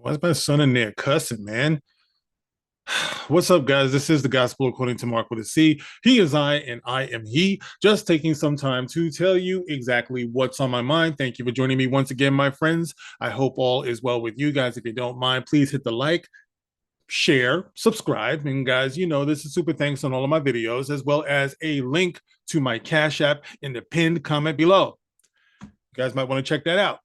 Why's my son in there cussing, man? What's up, guys? This is the Gospel according to Mark with a C. He is I, and I am he. Just taking some time to tell you exactly what's on my mind. Thank you for joining me once again, my friends. I hope all is well with you guys. If you don't mind, please hit the like, share, subscribe. And guys, you know, this is super thanks on all of my videos, as well as a link to my Cash App in the pinned comment below. You guys might want to check that out.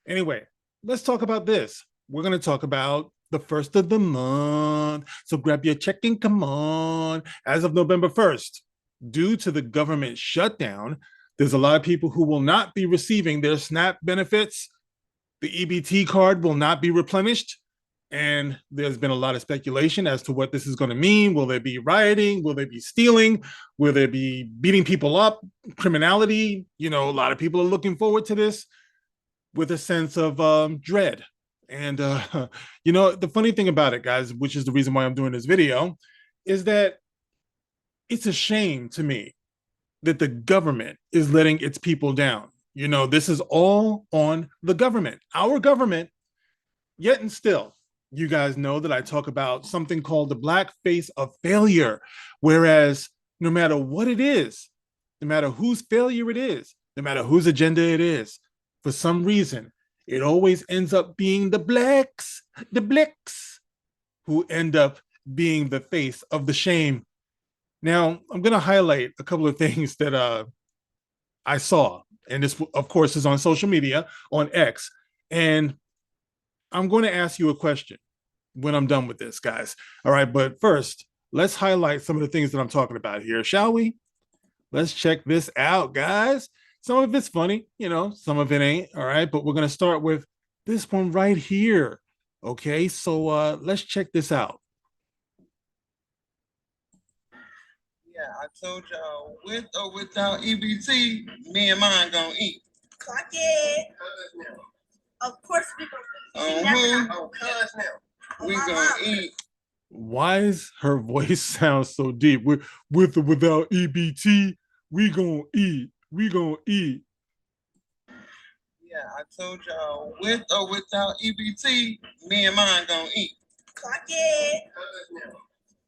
Anyway, let's talk about this. We're going to talk about the first of the month. So grab your check and come on. As of November 1st, due to the government shutdown, there's a lot of people who will not be receiving their SNAP benefits. The EBT card will not be replenished. And there's been a lot of speculation as to what this is going to mean. Will there be rioting? Will there be stealing? Will there be beating people up? Criminality? You know, a lot of people are looking forward to this with a sense of dread. And, you know, the funny thing about it, guys, which is the reason why I'm doing this video, is that it's a shame to me that the government is letting its people down. You know, this is all on the government, our government. Yet and still, you guys know that I talk about something called the black face of failure. Whereas no matter what it is, no matter whose failure it is, no matter whose agenda it is, for some reason, it always ends up being the blacks, who end up being the face of the shame. Now, I'm going to highlight a couple of things that I saw. And this, of course, is on social media, on X. And I'm going to ask you a question when I'm done with this, guys. All right. But first, let's highlight some of the things that I'm talking about here, shall we? Let's check this out, guys. Some of it's funny, you know, some of it ain't. All right. But we're going to start with this one right here. Okay. So let's check this out. Yeah, I told y'all, with or without EBT, me and mine gonna eat. Clock it. Of course we gonna. Oh, cuz now. We gonna eat. Why is her voice sound so deep? With or without EBT, we gonna eat. We gonna eat. Yeah, I told y'all, with or without EBT, me and mine gonna eat. Clock it.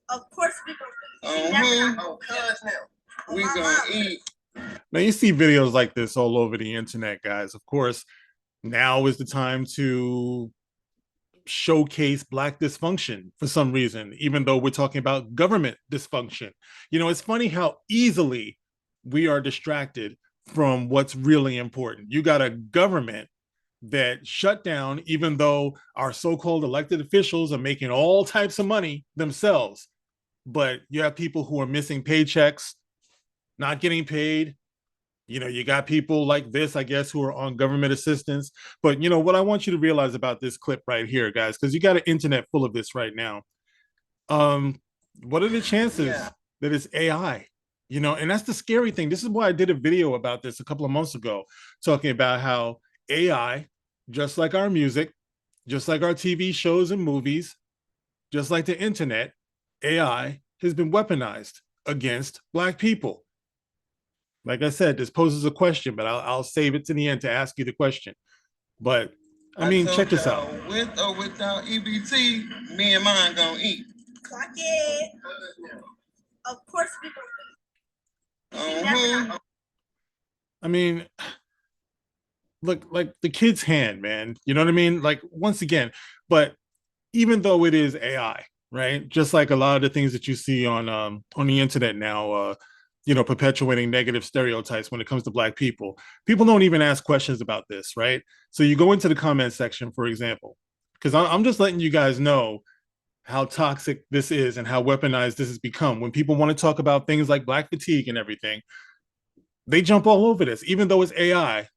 Of course we gonna eat. Oh, cuz now. We gonna eat. Now you see videos like this all over the internet, guys. Of course, now is the time to showcase black dysfunction for some reason, even though we're talking about government dysfunction. You know, it's funny how easily we are distracted from what's really important. You got a government that shut down, even though our so-called elected officials are making all types of money themselves. But you have people who are missing paychecks, not getting paid. You know, you got people like this, I guess, who are on government assistance. But, you know, what I want you to realize about this clip right here, guys, because you got an internet full of this right now. What are the chances that it's AI? You know, and that's the scary thing. This is why I did a video about this a couple of months ago, talking about how AI, just like our music, just like our TV shows and movies, just like the internet, AI has been weaponized against black people. Like I said, this poses a question, but I'll save it to the end to ask you the question. But I mean, check this out. With or without EBT, me and mine gonna eat. Clock it. Of course we gonna eat. I mean, look, like the kid's hand, man. You know what I mean? Like, once again, but even though it is AI, right? Just like a lot of the things that you see on the internet now, you know, perpetuating negative stereotypes when it comes to black people. People don't even ask questions about this, right? So you go into the comment section, for example, because I'm just letting you guys know how toxic this is and how weaponized this has become. When people want to talk about things like black fatigue and everything, they jump all over this. Even though it's AI,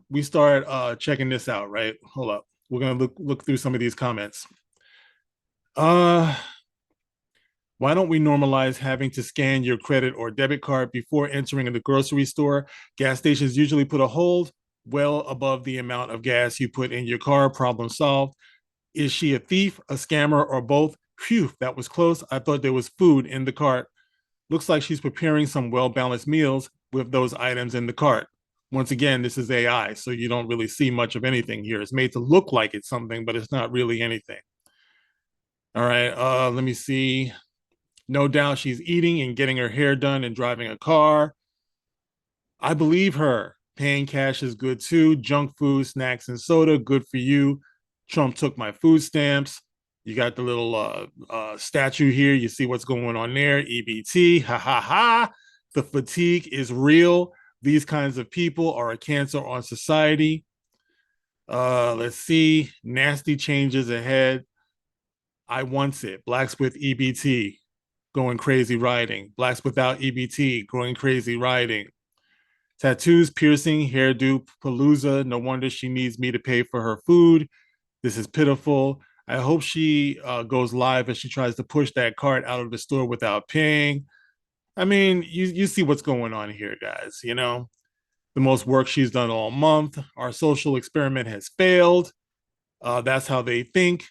we start checking this out, right? Hold up. We're gonna look through some of these comments. Why don't we normalize having to scan your credit or debit card before entering in the grocery store? Gas stations usually put a hold well above the amount of gas you put in your car. Problem solved. Is she a thief, a scammer, or both? Phew, that was close. I thought there was food in the cart. Looks like she's preparing some well-balanced meals with those items in the cart. Once again, this is AI, so you don't really see much of anything here. It's made to look like it's something, but it's not really anything. All right, let me see. No doubt she's eating and getting her hair done and driving a car. I believe her. Paying cash is good too. Junk food, snacks, and soda, good for you. Trump took my food stamps. You got the little statue here. You see what's going on there. EBT, ha ha ha. The fatigue is real. These kinds of people are a cancer on society. Let's see. Nasty changes ahead. I wants it. Blacks with EBT going crazy riding. Blacks without EBT going crazy riding. Tattoos, piercing, hairdo, palooza. No wonder she needs me to pay for her food. This is pitiful. I hope she goes live as she tries to push that cart out of the store without paying. I mean, you see what's going on here, guys. You know, the most work she's done all month. Our social experiment has failed. That's how they think.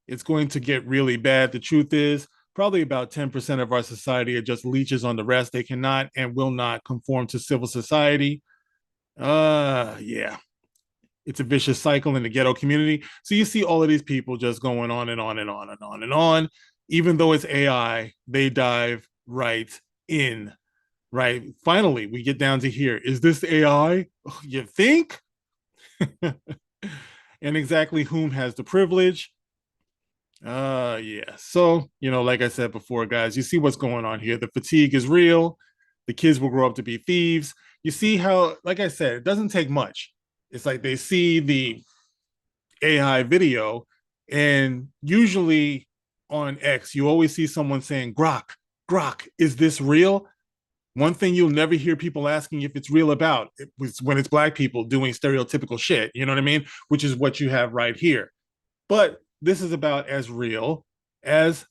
It's going to get really bad. The truth is, probably about 10% of our society are just leeches on the rest. They cannot and will not conform to civil society. Yeah. It's a vicious cycle in the ghetto community. So you see all of these people just going on and on and on and on and on. Even though it's AI, they dive right in, right? Finally, we get down to here. Is this AI? You think? And exactly whom has the privilege? Yeah. So, you know, like I said before, guys, you see what's going on here. The fatigue is real. The kids will grow up to be thieves. You see how, like I said, it doesn't take much. It's like they see the AI video, and usually on X, you always see someone saying, Grok, is this real? One thing you'll never hear people asking if it's real about it was when it's black people doing stereotypical shit. You know what I mean? Which is what you have right here. But this is about as real as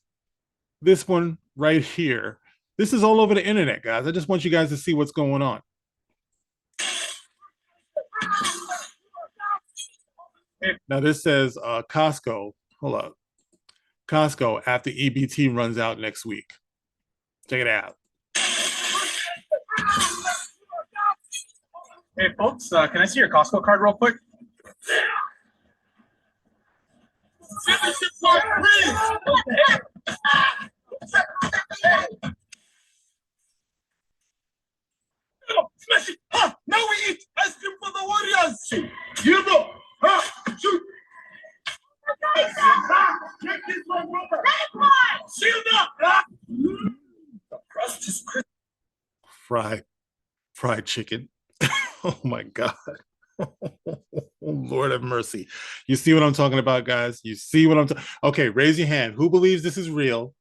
this one right here. This is all over the internet, guys. I just want you guys to see what's going on. Now this says Costco. Hold up. Costco after EBT runs out next week. Check it out. Hey folks, can I see your Costco card real quick? Now we eat ice cream for the Warriors. You know, shoot. Take this one, brother. Shield up. The crust is crisp. Fried chicken. Oh my God. Lord have mercy. You see what I'm talking about, guys? You see what I'm talking. Okay, raise your hand. Who believes this is real?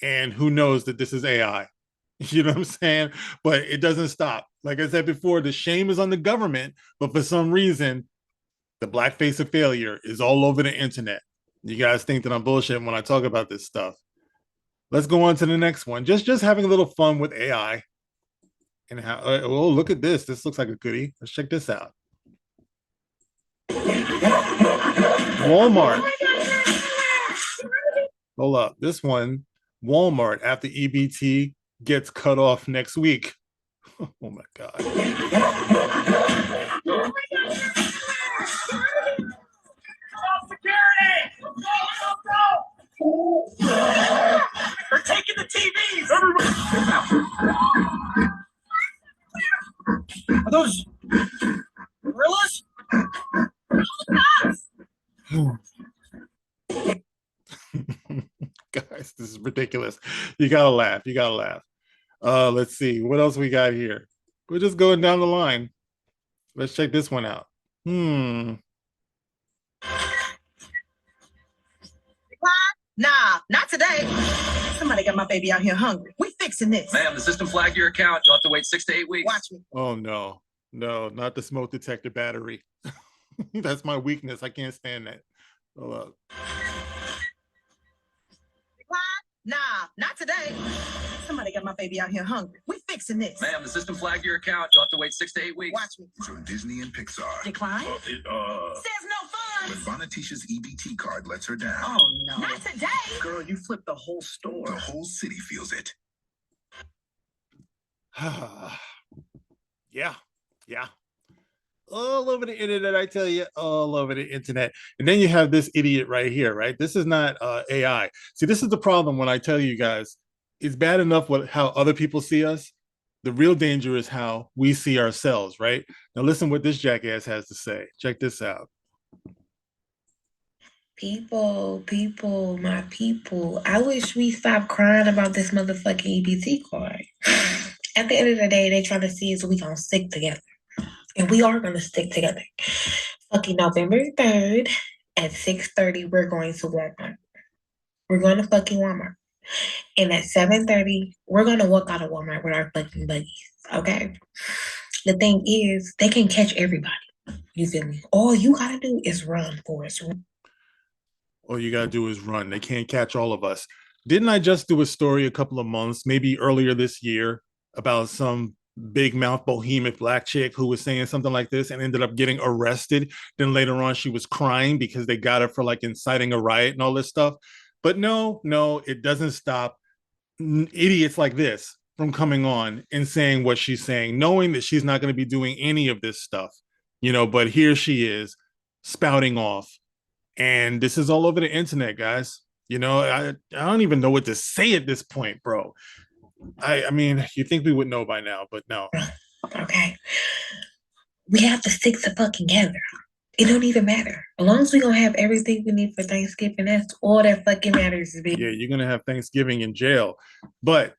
And who knows that this is AI? You know what I'm saying? But it doesn't stop. Like I said before, the shame is on the government, but for some reason, the black face of failure is all over the internet. You guys think that I'm bullshitting when I talk about this stuff. Let's go on to the next one. Just having a little fun with AI. And how, oh, look at this. This looks like a goodie. Let's check this out. Walmart. Hold up. This one, Walmart after EBT gets cut off next week. Oh my God. They're taking the TVs. Are those gorillas? Guys, this is ridiculous. You gotta laugh. You gotta laugh. Let's see. What else we got here? We're just going down the line. Let's check this one out. Nah, not today. Somebody got my baby out here hungry. We fixing this. Ma'am, the system flagged your account. You'll have to wait 6 to 8 weeks. Watch me. Oh no, not the smoke detector battery. That's my weakness. I can't stand that. Hold up. Nah, not today. Somebody got my baby out here hungry. We fixing this. Ma'am, the system flagged your account. You'll have to wait 6 to 8 weeks. Watch me. From Disney and Pixar. Decline? Says no when fun. Bonatisha's EBT card lets her down. Oh no. Not today. Girl, you flipped the whole store. The whole city feels it. Yeah. all over the internet. I tell you, all over the internet. And then you have this idiot right here, right? This is not AI. See, this is the problem when I tell you guys, it's bad enough what how other people see us. The real danger is how we see ourselves, right? Now listen what this jackass has to say. Check this out. People, my people. I wish we stopped crying about this motherfucking EBT card. At the end of the day, they trying to see us we gonna stick together. And we are gonna stick together. Fucking November 3rd at 6:30, we're going to Walmart. We're going to fucking Walmart. And at 7:30, we're gonna walk out of Walmart with our fucking buggies. Okay? The thing is, they can catch everybody. You feel me? All you gotta do is run for us. All you gotta do is run. They can't catch all of us. Didn't I just do a story a couple of months, maybe earlier this year, about some big mouth behemoth black chick who was saying something like this and ended up getting arrested? Then later on, she was crying because they got her for like inciting a riot and all this stuff. But no, it doesn't stop idiots like this from coming on and saying what she's saying, knowing that she's not going to be doing any of this stuff, but here she is spouting off. And this is all over the internet, guys. I don't even know what to say at this point, bro. I mean, you think we would know by now, but no. Okay. We have to stick to fucking together. It don't even matter. As long as we gonna have everything we need for Thanksgiving, that's all that fucking matters. Yeah, you're gonna have Thanksgiving in jail. But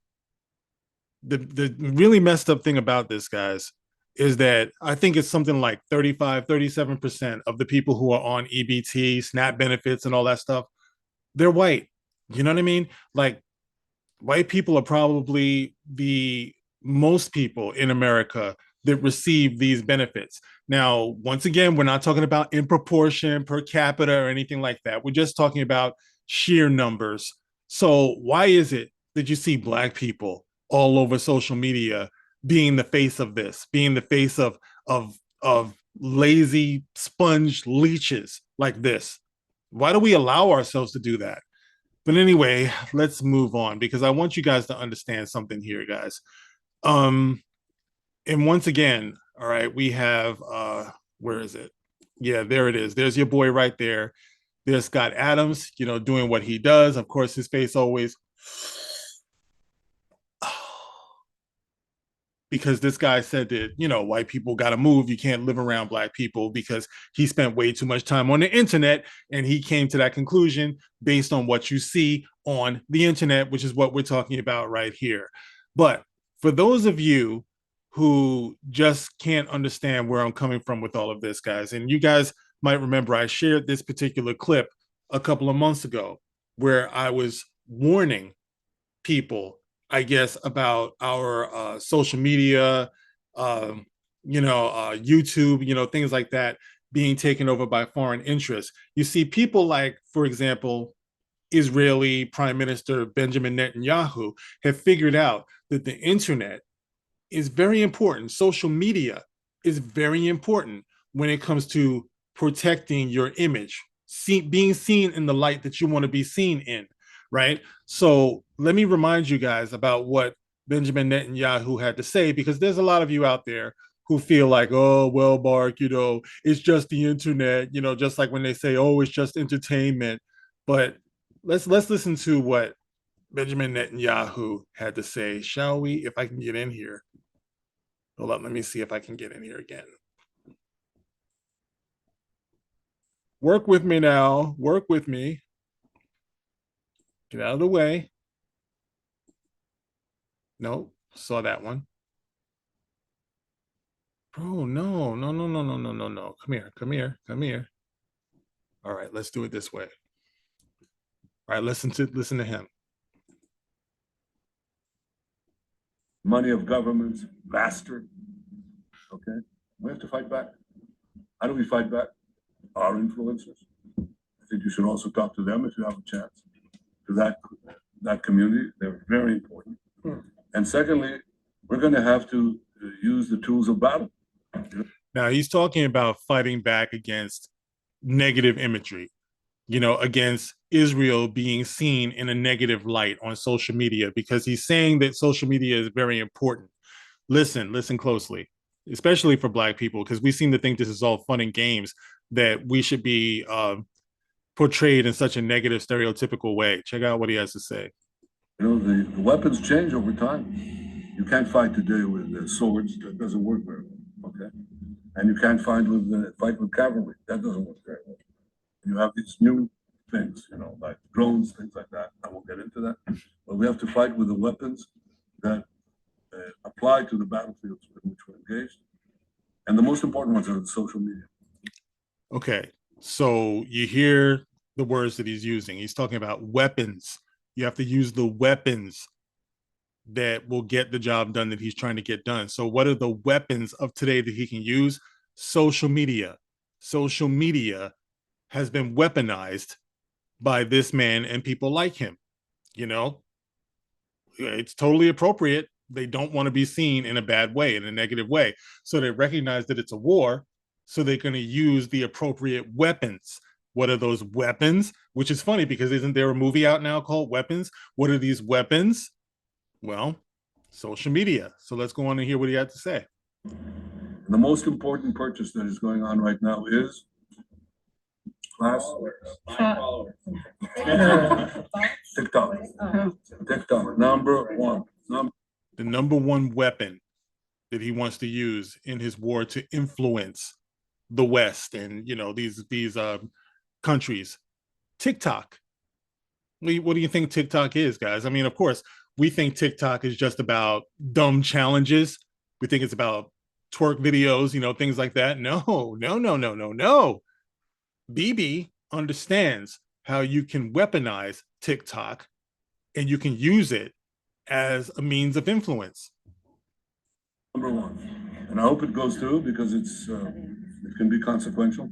the really messed up thing about this, guys, is that I think it's something like 37% of the people who are on EBT, SNAP benefits, and all that stuff, they're white. You know what I mean? Like, white people are probably the most people in America that receive these benefits. Now, once again, we're not talking about in proportion, per capita, or anything like that. We're just talking about sheer numbers. So why is it that you see black people all over social media being the face of this, being the face of lazy sponge leeches like this? Why do we allow ourselves to do that? But anyway, let's move on because I want you guys to understand something here, guys. And once again, all right, we have where is it? Yeah, there it is. There's your boy right there. There's Scott Adams, doing what he does. Of course, his face always because this guy said that, white people got to move. You can't live around black people because he spent way too much time on the internet. And he came to that conclusion based on what you see on the internet, which is what we're talking about right here. But for those of you who just can't understand where I'm coming from with all of this, guys, and you guys might remember I shared this particular clip a couple of months ago where I was warning people, I guess, about our social media, YouTube, things like that being taken over by foreign interests. You see people like, for example, Israeli Prime Minister Benjamin Netanyahu have figured out that the internet is very important. Social media is very important when it comes to protecting your image, being seen in the light that you want to be seen in, right? So let me remind you guys about what Benjamin Netanyahu had to say, because there's a lot of you out there who feel like, oh, well, Mark, it's just the internet, just like when they say, oh, it's just entertainment. But let's listen to what Benjamin Netanyahu had to say, shall we? If I can get in here. Hold on, let me see if I can get in here again. Work with me now. Work with me. Get out of the way. No, saw that one. Bro, no. Come here. All right, let's do it this way. All right, listen to him. Money of governments, bastard. Okay, we have to fight back. How do we fight back? Our influencers. I think you should also talk to them if you have a chance. To that community, they're very important. And secondly, we're going to have to use the tools of battle. Now he's talking about fighting back against negative imagery, against Israel being seen in a negative light on social media, because he's saying that social media is very important. Listen closely. especially for Black people, because we seem to think this is all fun and games, that we should be portrayed in such a negative, stereotypical way. Check out what he has to say. You know, the weapons change over time. You can't fight today with swords. That doesn't work very well, okay? And you can't fight with cavalry. That doesn't work very well. You have these new things, you know, like drones, things like that. I won't get into that. But we have to fight with the weapons that apply to the battlefields in which we're engaged. And the most important ones are the social media. Okay, so you hear the words that he's using. He's talking about weapons. You have to use the weapons that will get the job done that he's trying to get done. So what are the weapons of today that he can use? Social media. Social media has been weaponized by this man and people like him. You know, it's totally appropriate. They don't want to be seen in a bad way, in a negative way. So they recognize that it's a war. So they're going to use the appropriate weapons. What are those weapons? Which is funny because isn't there a movie out now called Weapons? What are these weapons? Well, social media. So let's go on and hear what he had to say. The most important purchase that is going on right now is TikTok. TikTok, number one. The number one weapon that he wants to use in his war to influence the West and, you know, these countries. TikTok. What do you think TikTok is, guys? I mean, of course, we think TikTok is just about dumb challenges. We think it's about twerk videos, you know, things like that. No. BB understands how you can weaponize TikTok and you can use it as a means of influence. Number one. And I hope it goes through because it can be consequential.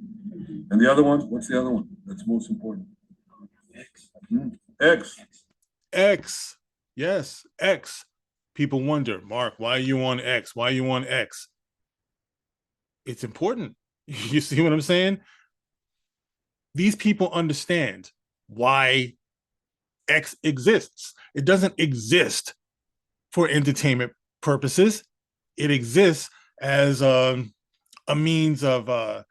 And the other one, what's the other one? That's most important. X. X. Yes, X. People wonder, Mark, why are you on X? Why are you on X? It's important. You see what I'm saying? These people understand why X exists. It doesn't exist for entertainment purposes. It exists as a means of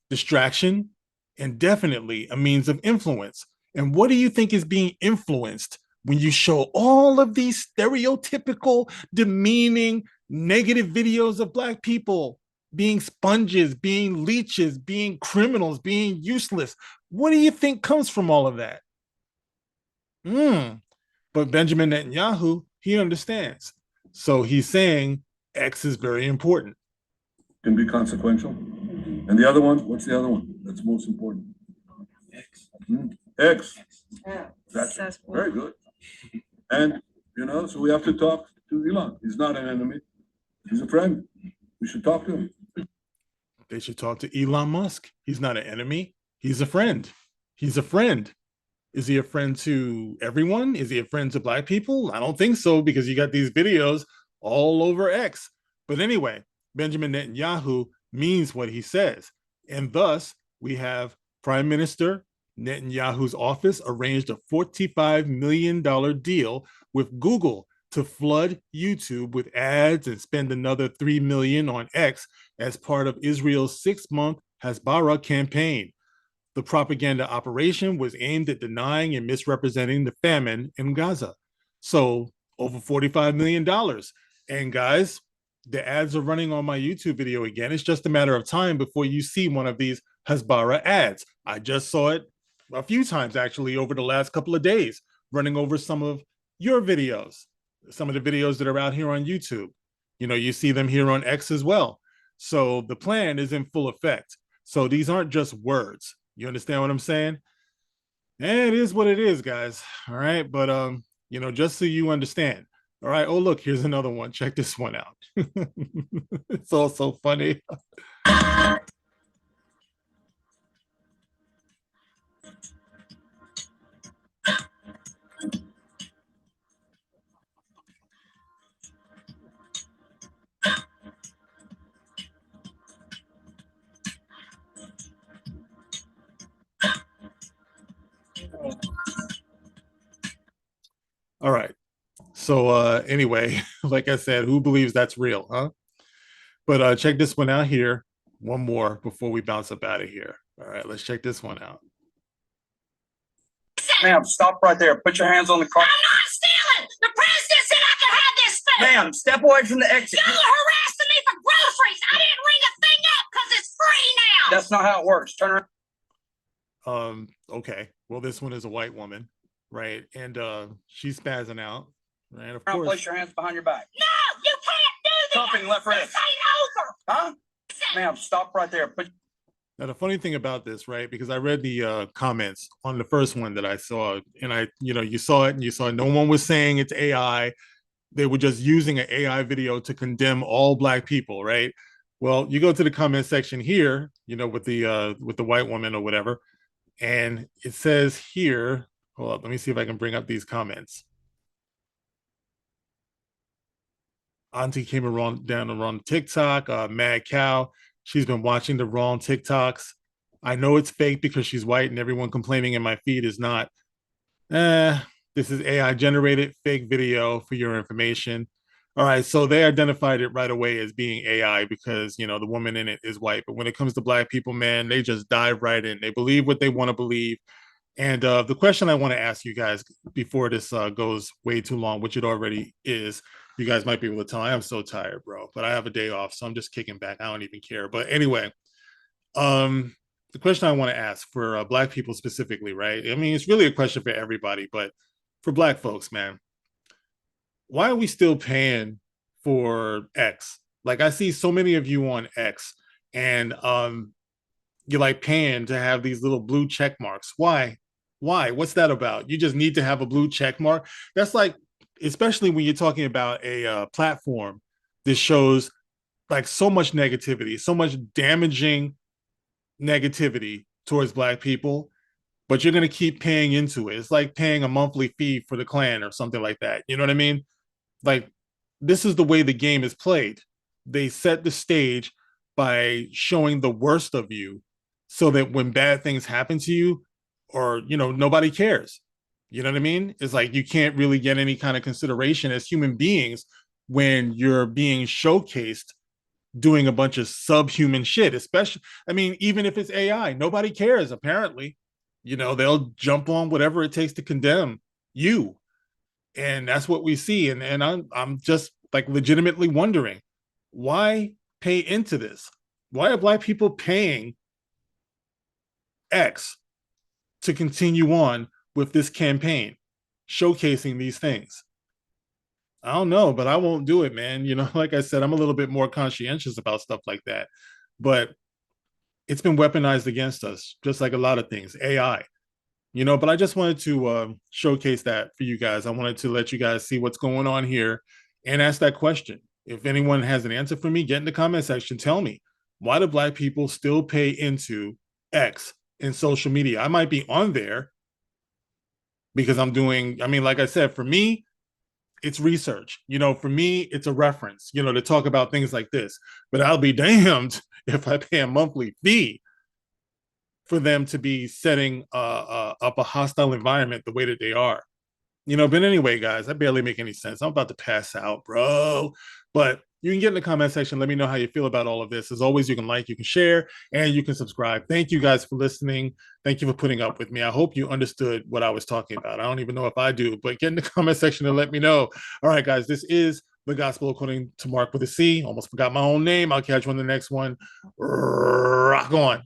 distraction and definitely a means of influence. And what do you think is being influenced when you show all of these stereotypical, demeaning, negative videos of Black people being sponges, being leeches, being criminals, being useless? What do you think comes from all of that? But Benjamin Netanyahu, he understands. So he's saying X is very important. Can be consequential. And the other one, what's the other one? That's most important. X. That's very good. And, you know, so we have to talk to Elon. He's not an enemy. He's a friend. We should talk to him. They should talk to Elon Musk. He's not an enemy. He's a friend. He's a friend. Is he a friend to everyone? Is he a friend to Black people? I don't think so, because you got these videos all over X. But anyway, Benjamin Netanyahu means what he says. And thus, we have Prime Minister Netanyahu's office arranged a $45 million deal with Google to flood YouTube with ads and spend another $3 million on X as part of Israel's 6-month Hasbara campaign. The propaganda operation was aimed at denying and misrepresenting the famine in Gaza. So over $45 million. And guys, the ads are running on my YouTube video again. It's just a matter of time before you see one of these Hasbara ads. I just saw it a few times actually over the last couple of days, running over some of your videos, some of the videos that are out here on YouTube. You know, you see them here on X as well. So the plan is in full effect. So these aren't just words. You understand what I'm saying? And it is what it is, guys. All right. But, you know, just so you understand. All right. Oh, look, here's another one. Check this one out. It's also funny. All right. So anyway, like I said, who believes that's real, huh? But check this one out here. One more before we bounce up out of here. All right, let's check this one out. Ma'am, stop right there. Put your hands on the car. I'm not stealing. The president said I could have this food. Ma'am, step away from the exit. Y'all are harassing me for groceries. I didn't ring a thing up because it's free now. That's not how it works. Turn around. Okay. Well, this one is a white woman, right? And she's spazzing out. Right. Of Place course. your hands behind your back. No, you can't do this. Stopping left This wrist. ain't over. Huh? Ma'am, stop right there. Put Now, the funny thing about this, right? Because I read the comments on the first one that I saw, and you saw it and you saw it. No one was saying it's AI. They were just using an AI video to condemn all Black people, right? Well, you go to the comment section here, with the white woman or whatever, and it says here, hold up, let me see if I can bring up these comments. Auntie came down the wrong TikTok, Mad Cow. She's been watching the wrong TikToks. I know it's fake because she's white and everyone complaining in my feed is not. This is AI generated fake video for your information. All right, so they identified it right away as being AI because, the woman in it is white. But when it comes to Black people, man, they just dive right in. They believe what they want to believe. And the question I want to ask you guys before this goes way too long, which it already is, you guys might be able to tell I am so tired, bro, but I have a day off, so I'm just kicking back. I don't even care. But anyway, the question I want to ask for Black people specifically, right? I mean, it's really a question for everybody, but for Black folks, man, why are we still paying for X? Like, I see so many of you on X, and you're like paying to have these little blue check marks. Why? What's that about? You just need to have a blue check mark? That's like, especially when you're talking about a platform that shows like so much negativity, so much damaging negativity towards Black people, but you're going to keep paying into it. It's like paying a monthly fee for the Klan or something like that. You know what I mean? Like, this is the way the game is played. They set the stage by showing the worst of you so that when bad things happen to you, or, nobody cares. You know what I mean? It's like you can't really get any kind of consideration as human beings when you're being showcased doing a bunch of subhuman shit, especially, even if it's AI, nobody cares, apparently. They'll jump on whatever it takes to condemn you. And that's what we see. And I'm just like legitimately wondering, why pay into this? Why are Black people paying X to continue on with this campaign, showcasing these things? I don't know, but I won't do it, man. Like I said, I'm a little bit more conscientious about stuff like that, but it's been weaponized against us, just like a lot of things, AI, but I just wanted to showcase that for you guys. I wanted to let you guys see what's going on here and ask that question. If anyone has an answer for me, get in the comment section. Tell me, why do Black people still pay into X in social media? I might be on there because I'm doing, like I said, for me, it's research. For me, it's a reference, to talk about things like this. But I'll be damned if I pay a monthly fee for them to be setting up a hostile environment the way that they are. But anyway, guys, that barely make any sense. I'm about to pass out, bro. But you can get in the comment section. Let me know how you feel about all of this. As always, you can like, you can share, and you can subscribe. Thank you guys for listening. Thank you for putting up with me. I hope you understood what I was talking about. I don't even know if I do, but get in the comment section and let me know. All right, guys, this is The Gospel According to Mark with a C. Almost forgot my own name. I'll catch you on the next one. Rock on.